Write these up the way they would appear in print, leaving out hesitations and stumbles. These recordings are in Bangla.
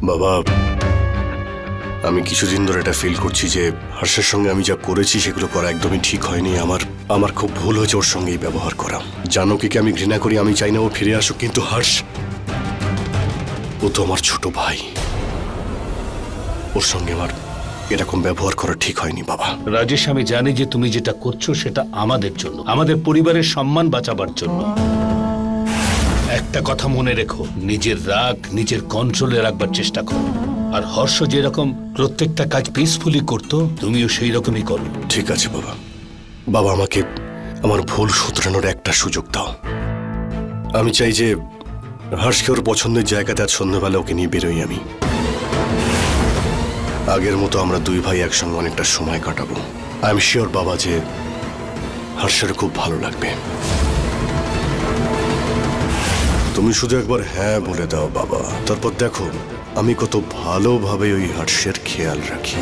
বাবা, আমি কিছুদিন ধরে এটা ফিল করছি যে হর্ষের সঙ্গে আমি যা করেছি সেগুলো করা একদমই ঠিক হয়নি। আমার খুব ভুল হয়েছে ওর সঙ্গে এই ব্যবহার করা। জানকীকে আমি ঘৃণা করি, আমি চাই না ও ফিরে আসুক, কিন্তু হর্ষ ও তো আমার ছোট ভাই, ওর সঙ্গে আমার এরকম ব্যবহার করা ঠিক হয়নি বাবা। রাজেশ, আমি জানি যে তুমি যেটা করছো সেটা আমাদের জন্য, আমাদের পরিবারের সম্মান বাঁচাবার জন্য। একটা কথা মনে রেখো, নিজের রাগ নিজের কন্ট্রোলে রাখবার চেষ্টা করো। আর হর্ষ যেরকম প্রত্যেকটা কাজ পিসফুলি করতো, তুমিও সেই রকমই করো। ঠিক আছে বাবা। বাবা, আমাকে আমার ভুল শুধরানোর একটা সুযোগ দাও। আমি চাই যে হর্ষকে ওর পছন্দের জায়গাতে আজ সন্ধ্যাবেলা ওকে নিয়ে বেরোই আমি। আগের মতো আমরা দুই ভাই একসঙ্গে অনেকটা সময় কাটাবো। আই এম শিওর বাবা যে হর্ষের খুব ভালো লাগবে। তুমি শুধু একবার হ্যাঁ বলে দাও বাবা, তারপর দেখো আমি কত ভালোভাবে ওই হর্ষের খেয়াল রাখি।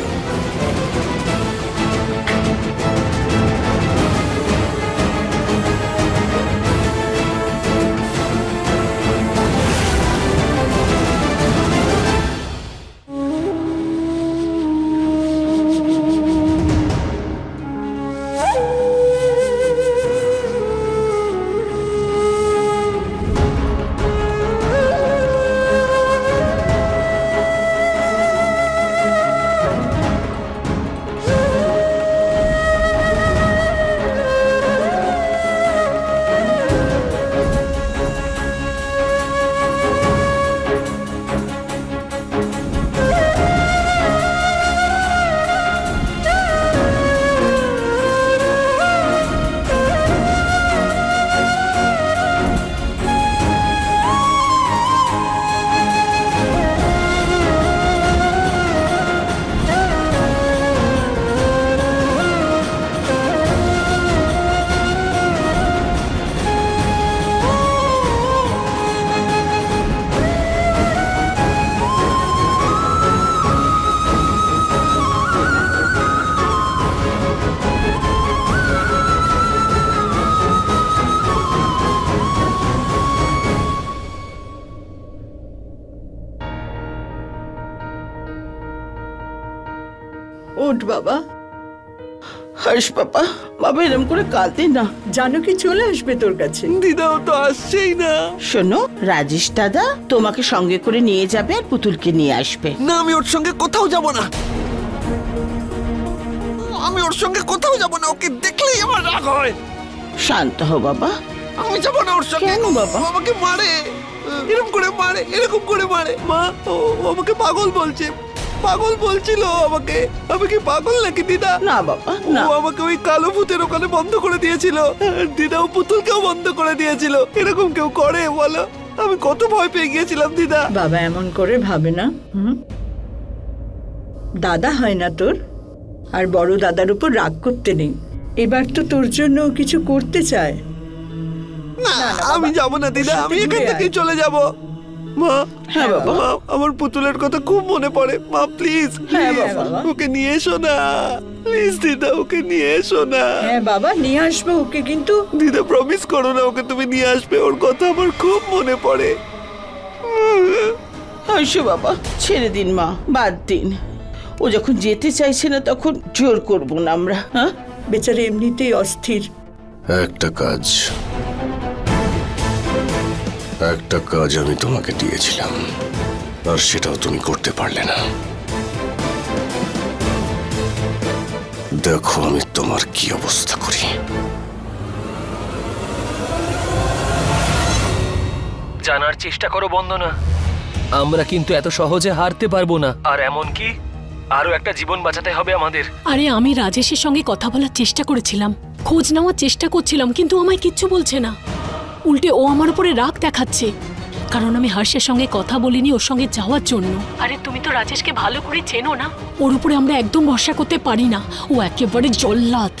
ওঠ বাবা। হর্ষ বাবা, বাবা এরম করে কাঁদতে না, জানকী চলে আসবে তোর কাছে। দিদাও তো আসছেই না। শোনো, রাজেশ দাদা তোমাকে সঙ্গে করে নিয়ে যাবে আর পুতুলকে নিয়ে আসবে। না, আমি ওর সঙ্গে কোথাও যাব না। আমি ওর সঙ্গে কোথাও যাব না, ওকে দেখলেই আমার রাগ হয়। শান্ত হও বাবা। আমি যাব না ওর সঙ্গে। কেন বাবা? আমাকে মারে, এরকম করে মারে, এরকম করে মারে। মা, ও আমাকে পাগল বলছে, পাগল বলছিল আমাকে। আমি কি পাগল নাকি দিদা? না বাবা না। ও আমাকে ওই কালো ভূতের ওখানে বন্ধ করে দিয়েছিল। দিদা ও পুতুলকেও বন্ধ করে দিয়েছিল। এরকম কেউ করে বলো? আমি কত ভয় পেয়ে গিয়েছিলাম দিদা। বাবা এমন করে ভাবে না। দাদা হয় না তোর, আর বড় দাদার উপর রাগ করতে নেই। এবার তো তোর জন্য কিছু করতে চায়। না, আমি যাব না দিদা, আমি এখান থেকে চলে যাব। মা, হ্যাঁ বাবা, মা, আমার পুতুলের কথা খুব মনে পড়ে। মা প্লিজ, হ্যাঁ বাবা, ওকে নিয়ে এসো না প্লিজ। দিদা, ওকে নিয়ে এসো না। হ্যাঁ বাবা, নিয়ে আসবো ওকে, কিন্তু দিদা প্রমিস করো না ওকে তুমি নিয়ে আসবে। ওর কথা আমার খুব মনে পড়ে। হর্ষ বাবা ছেড়ে দিন মা, বাদ দিন। ও যখন যেতে চাইছে না তখন জোর করবো না আমরা। হ্যাঁ, বেচারা এমনিতেই অস্থির। একটা কাজ আমি তোমাকে দিয়েছিলাম, আর সেটাও তুমি করতে পারলে না। দেখো আমি তোমার কি অবস্থা করি। জানার চেষ্টা করো বন্দনা, আমরা কিন্তু এত সহজে হারতে পারবো না। আর এমনকি আরো একটা জীবন বাঁচাতে হবে আমাদের। আরে আমি রাজেশের সঙ্গে কথা বলার চেষ্টা করেছিলাম, খোঁজ নেওয়ার চেষ্টা করছিলাম, কিন্তু আমায় কিচ্ছু বলছে না। উল্টে ও আমার উপরে রাগ দেখাচ্ছে, কারণ আমি হর্ষের সঙ্গে কথা বলিনি ওর সঙ্গে যাওয়ার জন্য। আরে তুমি তো রাজেশকে ভালো করে চেনো না, ওর উপরে আমরা একদম ভরসা করতে পারি না। ও একেবারে জল্লাদ।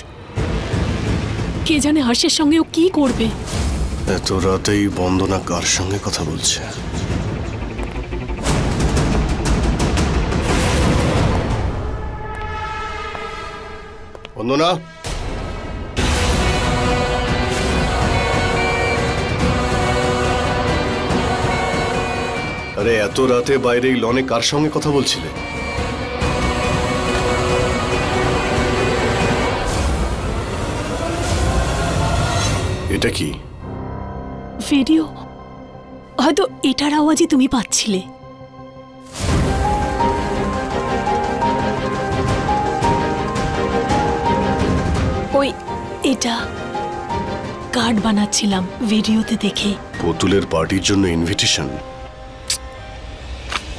কে জানে হর্ষের সঙ্গে ও কি করবে। এত রাতেই বন্দনা কার সঙ্গে কথা বলছে? বন্দনা, আরে এত রাতে বাইরে এই লনে কার সঙ্গে কথা বলছিলে? এটা কি? ভিডিও। হয়তো এটার আওয়াজই তুমি পাচ্ছিলে। ওই এটা কার্ড বানাচ্ছিলাম ভিডিওতে দেখে। পুতুলের পার্টির জন্য ইনভিটেশন?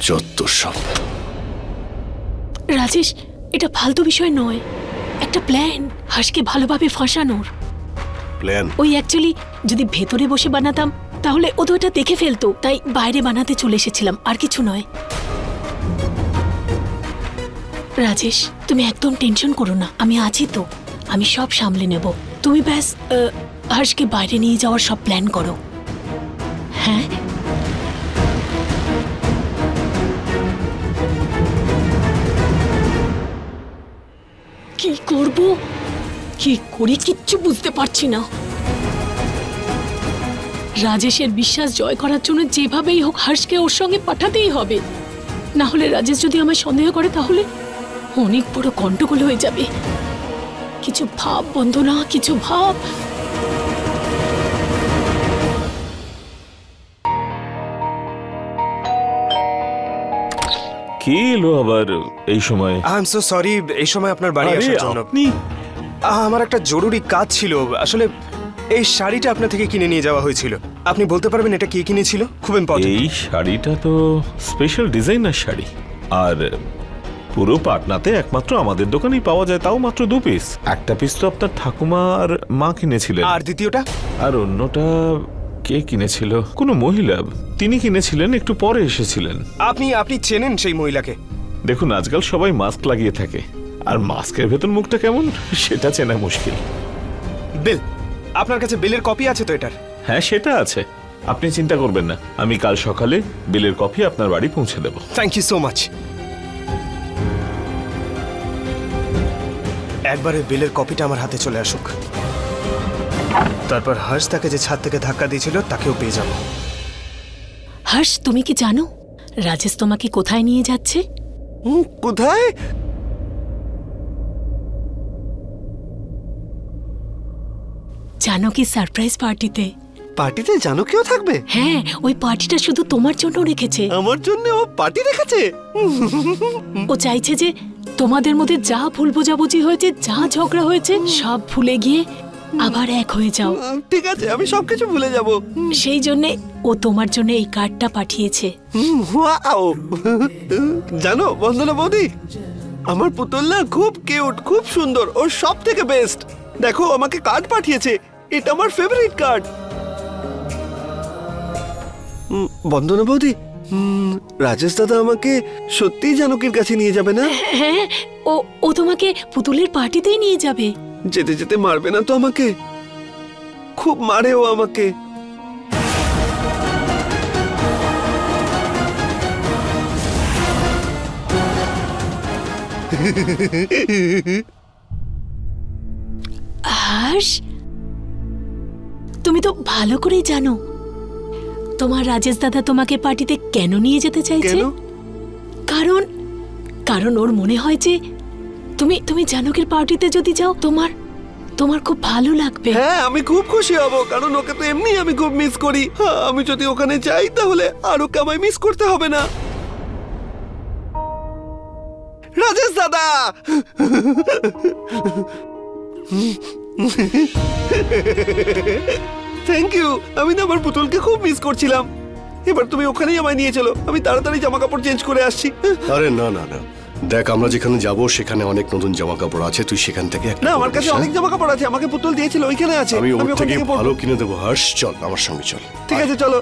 যত সব। রাজেশ, এটা ফালতু বিষয় নয়, একটা প্ল্যান হাসকে ভালোভাবে ফাঁসানোর। প্ল্যান? ওই অ্যাকচুয়ালি যদি ভেতরে বসে বানাতাম তাহলে ও তো এটা দেখে ফেলতো, তাই বাইরে বানাতে চলে এসেছিলাম, আর কিছু নয়। রাজেশ, তুমি একদম টেনশন করো না, আমি আছি তো, আমি সব সামলে নেব। তুমি ব্যাস হর্ষকে বাইরে নিয়ে যাওয়ার সব প্ল্যান করো। হ্যাঁ, কি করব কি করি কিচ্ছু বুঝতে পারছি না। রাজেশের বিশ্বাস জয় করার জন্য যেভাবেই হোক হর্ষকে ওর সঙ্গে পাঠাতেই হবে, না হলে রাজেশ যদি আমায় সন্দেহ করে তাহলে অনেক বড় গন্ডগোল হয়ে যাবে। কিছু ভাব বন্দনা, কিছু ভাব। কি এলো আবার এই সময়? আই এম সো সরি এই সময় আপনার বাড়ি আসার জন্য। আপনি? আমার একটা জরুরি কাজ ছিল। আসলে এই শাড়িটা আপনার থেকে কিনে নিয়ে যাওয়া হয়েছিল। আপনি বলতে পারবেন এটা কে কিনেছিল? খুব ইম্পর্টেন্ট। এই শাড়িটা তো স্পেশাল ডিজাইনার শাড়ি, আর পুরো পাটনাতে একমাত্র আমাদের দোকানেই পাওয়া যায়, তাও মাত্র 2 পিস। একটা পিস তো আপনার ঠাকুমা আর মা কিনেছিলেন, আর দ্বিতীয়টা? আর অন্যটা কে কিনেছিল? কোনো মহিলা, তিনি কিনেছিলেন, একটু পরে এসেছিলেন। আপনি চেনেন সেই মহিলাকে? দেখুন, আজকাল সবাই মাস্ক লাগিয়ে থাকে, আর মাস্কের ভেতর মুখটা কেমন সেটা চেনা মুশকিল। বিল, আপনার কাছে বিলের কপি আছে তো এটার? হ্যাঁ, সেটা আছে, আপনি চিন্তা করবেন না, আমি কাল সকালে বিলের কপি আপনার বাড়ি পৌঁছে দেব। Thank you so much. একবারে বিলের কপিটা আমার হাতে চলে আসুক, তারপর হর্ষ তাকে যে ছাদ থেকে ধাক্কা দিয়েছিল তাকেও পেয়ে যাব। হর্ষ, তুমি কি জানো রাজেশ তোমাকে কোথায় নিয়ে যাচ্ছে? কোথায়? জানো কি, সারপ্রাইজ পার্টিতে। পার্টিতে জানো কেউ থাকবে? হ্যাঁ, ওই পার্টিটা শুধু তোমার জন্য রেখেছে। আমার জন্য ও পার্টি রেখেছে? ও চাইছে যে তোমাদের মধ্যে যা ভুল বোঝাবুঝি হয়েছে, যা ঝগড়া হয়েছে, সব ভুলে গিয়ে আবার এক হয়ে যাও। ঠিক আছে, আমি সবকিছু ভুলে যাব। সেই জন্য ও তোমার জন্য এই কার্ডটা পাঠিয়েছে। ওয়াও! জানো বন্দনা বৌদি, আমার পুতুল না খুব কিউট, খুব সুন্দর, ও সব থেকে বেস্ট। দেখো, আমাকে কার্ড পাঠিয়েছে, এটা আমার ফেভারিট কার্ড। বন্দনা বৌদি, রাজেশ দাদা আমাকে সত্যিই জানকীর কাছে নিয়ে যাবে না? হ্যাঁ, ও তোমাকে পুতুলের পার্টিতেই নিয়ে যাবে। যেতে যেতে মারবে না তো আমাকে? খুব মারে ও আমাকে। হর্ষ, তুমি তো ভালো করেই জানো তোমার রাজেশ দাদা তোমাকে পার্টিতে কেন নিয়ে যেতে চাইছে। কারণ ওর মনে হয় যে তুমি জানকীর পার্টিতে যদি যাও তোমার খুব ভালো লাগবে। হ্যাঁ, আমি খুব খুশি হব, কারণ ওকে তো এমনি আমি খুব মিস করি। আমি যদি ওখানে যাই তাহলে আর ওকে আমায় মিস করতে হবে না। রাজেশ দাদা! Thank you. আমি না আমার পুতুলকে খুব মিস করছিলাম। এবার তুমি ওখানেই আমায় নিয়ে চলো, আমি তাড়াতাড়ি জামা কাপড় চেঞ্জ করে আসছি। আরে না না না, দেখ, আমরা যেখানে যাব সেখানে অনেক নতুন জামা কাপড় আছে, তুই সেখান থেকে একটা না, আমার কাছে অনেক জামা কাপড় আছে, আমাকে পুতুল দিয়েছিল, ওইখানে আছে। আমি ওর ওখান থেকে পরবো। ভালো কিনে দেবো। হর্ষ, চল আমার সঙ্গে চল। ঠিক আছে, চলো।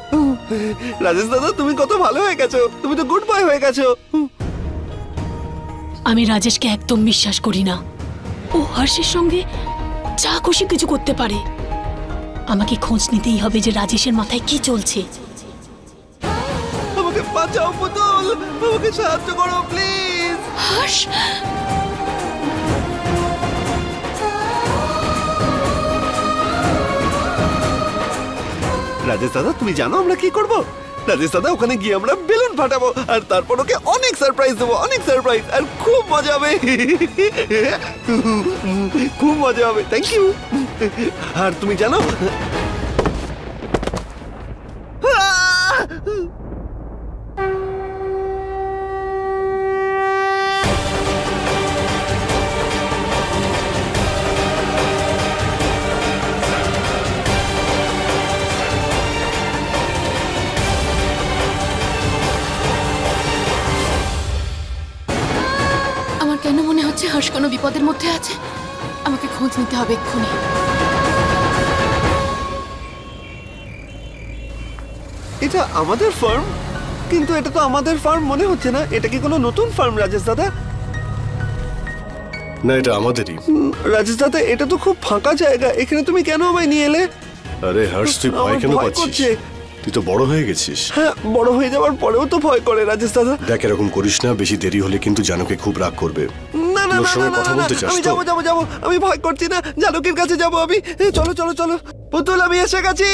রাজেশ দাদা, তুমি কত ভালো হয়ে গেছো, তুমি তো গুড বয় হয়ে গেছো। আমি রাজেশকে একদম বিশ্বাস করি না। ও হর্ষের সঙ্গে যা খুশি কিছু করতে পারে। আমাকে খোঁজ নিতেই হবে যে রাজেশের মাথায় কি চলছে। আমাকে বাঁচাও পুতুল, আমাকে সাহায্য করো প্লিজ। হর্ষ, রাজেশ দাদা, তুমি জানো আমরা কি করব? রাজেশ দাদা ওখানে গিয়ে আমরা বেলুন ফাটাবো আর তারপর ওকে অনেক সারপ্রাইজ দেবো, অনেক সারপ্রাইজ, আর খুব মজা হবে। খুব মজা হবে। Thank you. আর তুমি জানো কেন মনে হচ্ছে হর্ষ কোনো বিপদের মধ্যে আছে? আমাকে খোঁজ নিতে হবে এক্ষুনি। এটা আমাদের ফার্ম, কিন্তু এটা তো আমাদের ফার্ম মনে হচ্ছে না। এটা কি কোনো নতুন ফার্ম রাজেশ দাদা? না, এটা আমাদেরই। রাজেশ দাদা এটা তো খুব ফাঁকা জায়গা, এখানে তুমি কেন আমায় নিয়ে এলে? আরে হর্ষ, তুই ভয় কেন পাচ্ছিস? তুই তো বড় হয়ে গেছিস। হ্যাঁ, বড় হয়ে যাওয়ার পরেও তো ভয় করে রাজেশ দাদা। দেখ, এরকম করিস না, বেশি দেরি হলে কিন্তু জানকে খুব রাগ করবে। না না না, কথা বলতে চাস? আমি যাবো, আমি ভয় করছি না, জানকের কাছে যাবো আমি। চলো চলো চলো পুতুল, আমি এসে গেছি।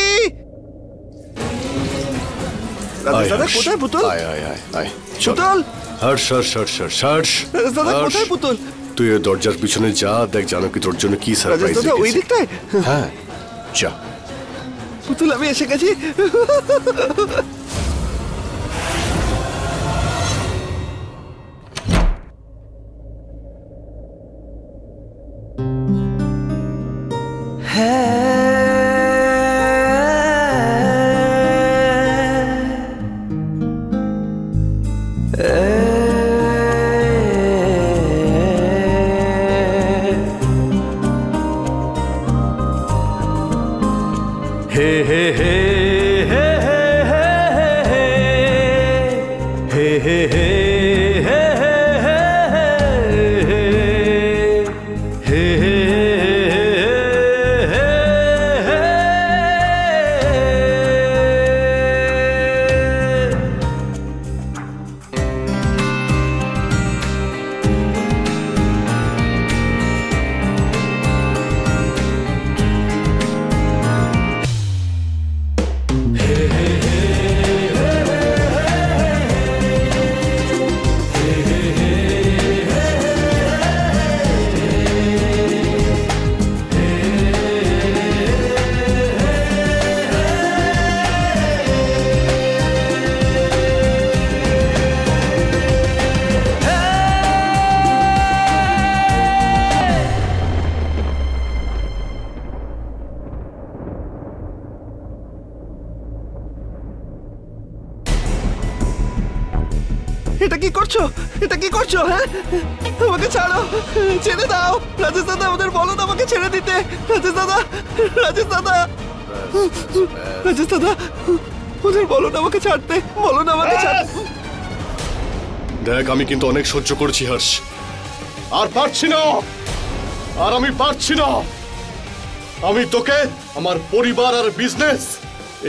রাজেশ দাদা কোথায় পুতুল? আয় আয় আয় আয়, পুতুল। হর্ষ হর্ষ হর্ষ হর্ষ। রাজেশ দাদা কোথায় পুতুল? তুই দরজার পিছনে যা, দেখ জানকি তোর জন্য কি সারপ্রাইজ রাজেশ দাদা ওই দিকটায়? হ্যাঁ যা। পুতুল আমি এসে গেছি। এটা কি করছো? এটা কি করছো? হ্যাঁ, আমাকে ছাড়ো, ছেড়ে দাও। রাজেশ দাদা আমাদের বলো না আমাকে ছেড়ে দিতে। রাজেশ দাদা, রাজেশ দাদা, রাজেশ দাদা ওদের বলো না আমাকে ছাড়তে, বলো না আমাকে ছাড়তে। দেখ, আমি কিন্তু অনেক সহ্য করছি হর্ষ, আর পারছি না, আর আমি পারছি না। আমি তোকে, আমার পরিবার আর বিজনেস,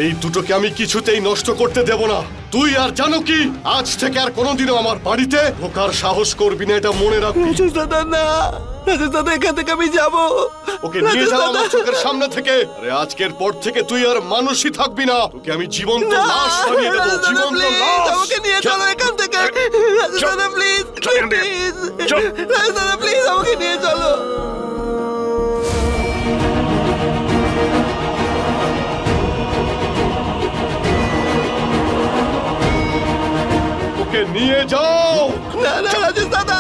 এই দুটোকে আমি কিছুতেই নষ্ট করতে দেব না। তুই আর জানো কি, আজ থেকে আর কোনোদিনও আমার বাড়িতে ঢোকার সাহস করবি না, এটা মনে রাখবি। রাজেশ দাদা না, রাজেশ দাদা এখান থেকে আমি যাবো। ওকে নিয়ে যাও আমার চোখের সামনে থেকে। আরে আজকের পর থেকে তুই আর মানুষই থাকবি না, তোকে আমি জীবন্ত লাশ বানিয়ে দেবো, জীবন্ত লাশ। আমাকে নিয়ে চলো এখান থেকে। রাজেশ দাদা প্লিজ, প্লিজ, রাজেশ দাদা প্লিজ আমাকে নিয়ে চলো। ওকে নিয়ে যাও। না না রাজেশ দাদা।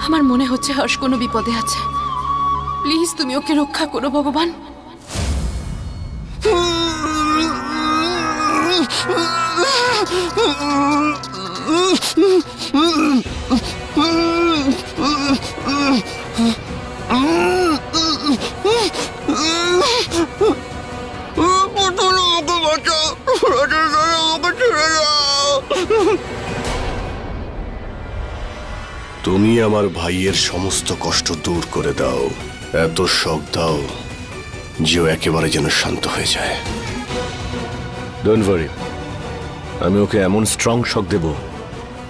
আমার মনে হচ্ছে হর্ষ কোনো বিপদে আছে। প্লিজ তুমি ওকে রক্ষা করো ভগবান। তুমি আমার ভাইয়ের সমস্ত কষ্ট দূর করে দাও, এত শখ দাও যে ও একেবারে যেন শান্ত হয়ে যায়। ডোন্ট ওয়ারি, আমি ওকে এমন স্ট্রং শক দেব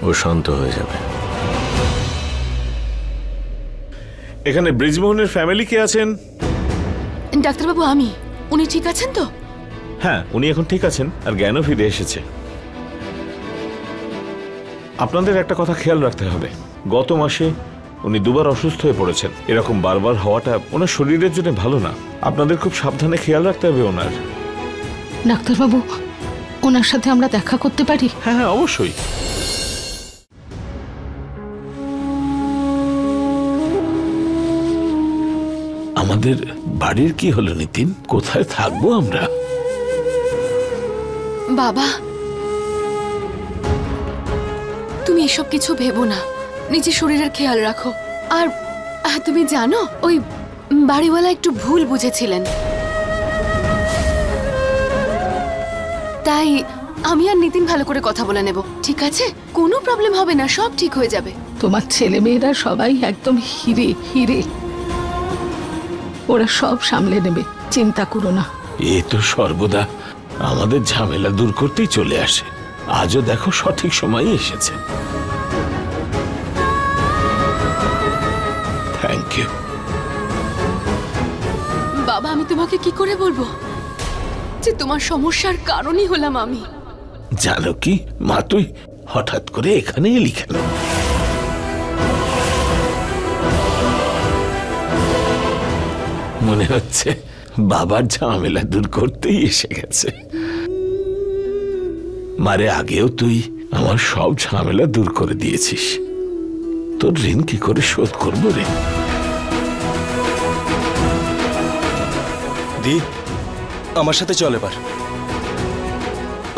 ও শান্ত হয়ে যাবে। এখানে ব্রিজমোহনের ফ্যামিলি কে আছেন? ডাক্তারবাবু আমি, উনি ঠিক আছেন তো? হ্যাঁ, উনি এখন ঠিক আছেন আর জ্ঞানও ফিরে এসেছে। আপনাদের একটা কথা খেয়াল রাখতে হবে, গত মাসে উনি দুবার অসুস্থ হয়ে পড়েছেন। এরকম বারবার হওয়াটা ওনার শরীরের জন্য ভালো না। আপনাদের খুব সাবধানে খেয়াল রাখতে হবে ওনার। ডাক্তারবাবু, ওনার সাথে আমরা দেখা করতে পারি? হ্যাঁ হ্যাঁ, অবশ্যই। আমাদের বাড়ির কি হলো নিতিন? কোথায় থাকবো আমরা? বাবা, তুমি এসব কিছু ভেবো না, নিজের শরীরের খেয়াল রাখো। আর তুমি জানো, ওই বাড়িওয়ালা একটু ভুল বুঝেছিলেন, তাই আমি আর নিতিন ভালো করে কথা বলে নেব, ঠিক আছে? কোনো প্রবলেম হবে না, সব ঠিক হয়ে যাবে। তোমার ছেলে মেয়েরা সবাই একদম হিরে হিরে, ওরা সব সামলে নেবে, চিন্তা করো না। এ তো সর্বদা আমাদের ঝামেলা দূর করতেই চলে আসে, আজও দেখো সঠিক সময়ে এসেছে। Thank you. বাবা, আমি তোমাকে কি করে বলবো যে তোমার সমস্যার কারণই হলাম আমি। জানো কি মা, তুই হঠাৎ করে এখানে এলি কেন? মনে হচ্ছে বাবার ঝামেলা দূর করতেই এসে গেছে। মারে, আগেও তুই আমার সব ঝামেলা দূর করে দিয়েছিস, তোর ঋণ কি করে শোধ করবো রে? দি, আমার সাথে চল এবার।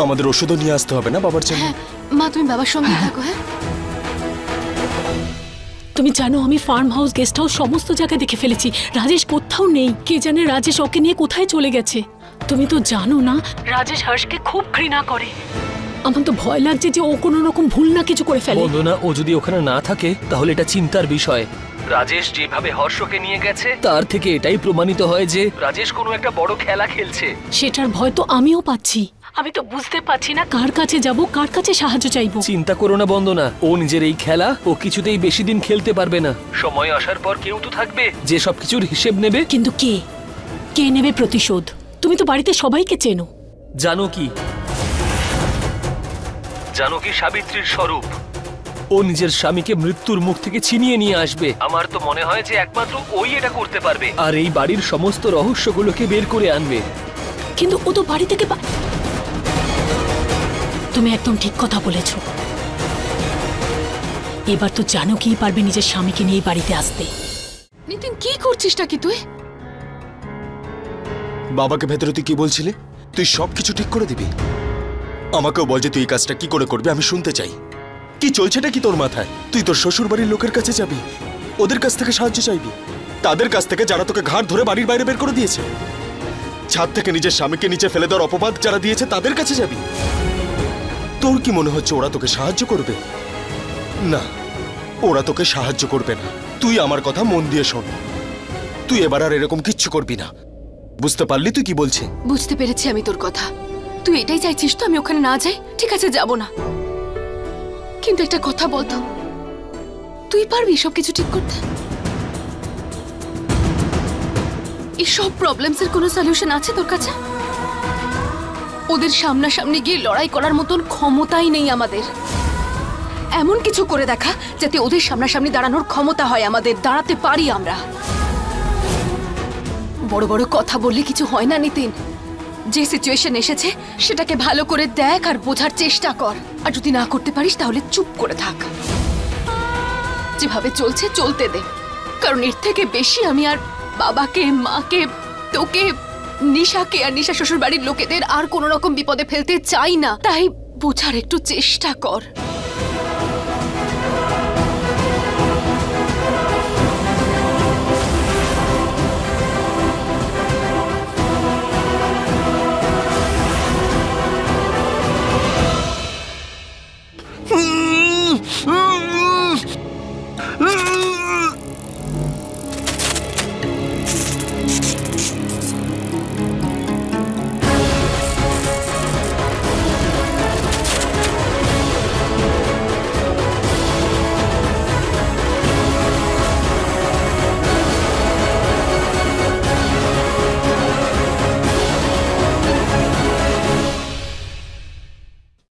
আমাদের ওষুধও নিয়ে আসতে হবে না বাবার জন্য? হ্যাঁ মা, তুমি বাবার সঙ্গে থাকো। হ্যাঁ, তুমি জানো আমি ফার্ম হাউস, গেস্ট হাউস সমস্ত জায়গায় দেখে ফেলেছি, রাজেশ কোথাও নেই। কে জানে রাজেশ ওকে নিয়ে কোথায় চলে গেছে। তুমি তো জানো না রাজেশ হর্ষকে খুব ঘৃণা করে। আমার তো ভয় লাগছে যে ও কোনো রকম ভুল না কিছু করে ফেলে। বন্ধনা, ও যদি ওখানে না থাকে তাহলে এটা চিন্তার বিষয়। রাজেশ যেভাবে হর্ষকে নিয়ে গেছে তার থেকে এটাই প্রমাণিত হয় যে রাজেশ কোনো একটা বড় খেলা খেলছে। সেটার ভয় তো আমিও পাচ্ছি। আমি তো বুঝতে পারছি না কার কাছে যাব, কার কাছে সাহায্য চাইবো। চিন্তা করো না বন্দনা, ও নিজের এই খেলা ও কিছুতেই বেশি দিন খেলতে পারবে না। সময় আসার পর কেউ তো থাকবে যে সবকিছুর হিসেব নেবে। কিন্তু কে নেবে প্রতিশোধ? তুমি তো বাড়িতে সবাইকে চেনো। জানো কি সাবিত্রীর স্বরূপ, ও নিজের স্বামীকে মৃত্যুর মুখ থেকে ছিনিয়ে নিয়ে আসবে। আমার তো মনে হয় যে একমাত্র ওই এটা করতে পারবে, আর এই বাড়ির সমস্ত রহস্যগুলোকে বের করে আনবে। কিন্তু ও তো বাড়ি থেকে তুমি একদম ঠিক কথা বলেছ। এবার তো জানো কি পারবে নিজের স্বামীকে নিয়ে বাড়িতে আসতে। নিতিন, কি করছিসটা কি তুই? বাবাকে ভেতরে তুই কি বলছিলি? তুই সবকিছু ঠিক করে দিবি? আমাকেও বল যে তুই এই কাজটা কি করে করবি, আমি শুনতে চাই। কি চলছেটা কি তোর মাথায়? তুই তোর শ্বশুর বাড়ির লোকের কাছে যাবি, ওদের কাছ থেকে সাহায্য চাইবি, তাদের কাছ থেকে যারা তোকে ঘাড় ধরে বাড়ির বাইরে বের করে দিয়েছে, ছাদ থেকে নিজের স্বামীকে নিচে ফেলে দেওয়ার অপবাদ যারা দিয়েছে তাদের কাছে যাবি। তোর কি মনে হচ্ছে ওরা তোকে সাহায্য করবে? না, ওরা তোকে সাহায্য করবে না। তুই আমার কথা মন দিয়ে শোন, তুই এবার আর এরকম কিচ্ছু করবি না। বুঝতে পারলি তুই কি বলছি? বুঝতে পেরেছি আমি তোর কথা। তুই এটাই চাইছিস তো আমি ওখানে না যাই? ঠিক আছে, যাব না। কিন্তু একটা কথা বলতো, তুই পারবি সবকিছু ঠিক করতে? এই সব প্রবলেমসের কোনো সলিউশন আছে তোর কাছে? ওদের সামনাসামনি গিয়ে লড়াই করার মতন ক্ষমতাই নেই আমাদের। এমন কিছু করে দেখা যাতে ওদের সামনাসামনি দাঁড়ানোর ক্ষমতা হয় আমাদের, দাঁড়াতে পারি আমরা। বড় বড় কথা বললে কিছু হয় না নিতিন। যে সিচুয়েশন এসেছে সেটাকে ভালো করে দেখ আর বোঝার চেষ্টা কর। আর যদি না করতে পারিস তাহলে চুপ করে থাক, যেভাবে চলছে চলতে দে। কারণ এর থেকে বেশি আমি আর বাবাকে, মাকে, তোকে, নিশাকে আর নিশা শ্বশুর বাড়ির লোকেদের আর কোনো রকম বিপদে ফেলতে চাই না। তাই বোঝার একটু চেষ্টা কর।